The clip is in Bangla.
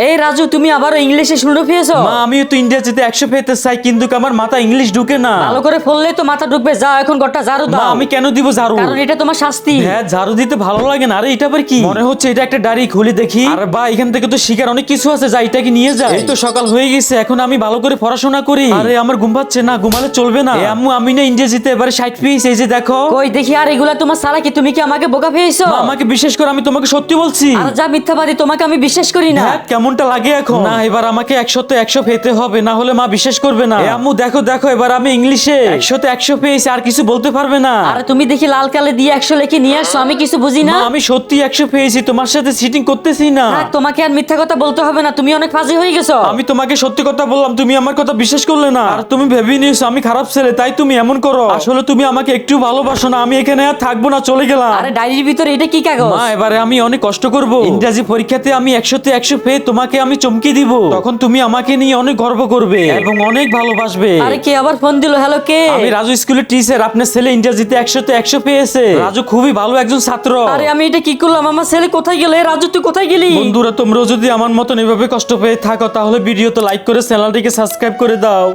এই রাজু, তুমি আবারও ইংলিশে শুরু পেয়েছো? মা আমিও তো ইন্ডিয়া যেতে 100 পেতে চাই, কিন্তু আমার মাথা ইংলিশ ঢুকে না। ভালো করে ফললে তো মাথা ঢুকবে। যাও এখন ঘরটা ঝাড়ু মা দাও। আমি কেন দিব ঝাড়ু? কারণ এটা তোমার শাস্তি। হ্যাঁ ঝাড়ু দিতে ভালো লাগে না। আরে এটা আবার কি? মনে হচ্ছে এটা একটা ডায়েরি, খুলে দেখি। আরে বা এখান থেকে তো শিকার অনেক কিছু আছে, যা এটা কি নিয়ে যায়। এই তো সকাল হয়ে গেছে, এখন আমি ভালো করে পড়াশোনা করি। আরে আমার ঘুম পাচ্ছে না, ঘুমালে চলবে না। আম্মু আমি না ইন্ডিয়া যেতে এবারে 60 পিস, এই যে দেখো। কই দেখি। আর এগুলা তোমার সালা কি? তুমি কি আমাকে বোকা পেয়েছো? মা আমাকে বিশ্বাস করো, আমি তোমাকে সত্যি বলছি। আর যা মিথ্যাবাদী, তোমাকে আমি বিশ্বাস করি না। হ্যাঁ কেমনটা লাগে এখন? না এবার আমাকে 100 পেতে হবে, না হলে মা বিশ্বাস করবে না। আম্মু দেখো দেখো, এবার আমি ইংলিশে 100 পেয়েছি, আর কিছু বলতে পারবে না। আর তুমি দেখি লাল কালে দিয়ে 100 লিখে নিয়ে আসছো, আমি কিছু বুঝি না। মা আমি সত্যি 100 পেয়েছি, তোমার সাথে সিটিং করতেছি না। থাক, তোমাকে আর মিথ্যা কথা বলতে হবে না, তুমি অনেক ফাজি হয়ে গেছো। আমি তোমাকে সত্যি কথা বললাম, তুমি আমার কথা বিশ্বাস করলে না। আর তুমি ভেবে নিয়েছো আমি খারাপ ছেলে, তাই তুমি এমন করো। আসলে তুমি আমাকে একটু ভালোবাসো না। আমি এখানে আর থাকবো না, চলে গেলাম। আরে ডায়েরির ভিতরে এটা কি কাগজ? মা এবারে আমি অনেক কষ্ট করব। ইংরেজি পরীক্ষাতে আমি 100তে 100 পেয়ে তোমাকে আমি চমকে দিব। তখন তুমি আমাকে নিয়ে অনেক গর্ব করবে এবং অনেক ভালোবাসবে। আরে কে আবার ফোন দিল? হ্যালো, কে? আমি রাজু স্কুলের টিচার। আপনার ছেলে ইংরেজিতে 100তে 100 পেয়েছে। রাজু খুবই ভালো একজন ছাত্র। আরে আমি এটা কি করলাম? আমার ছেলে কোথায় গেল? রাজু তুই কোথায় গেলি? বন্ধুরা তোমরাও যদি আমার মতন এভাবে কষ্ট পেয়ে থাকো, তাহলে ভিডিওতে লাইক করে চ্যানেলটিকে সাবস্ক্রাইব করে দাও।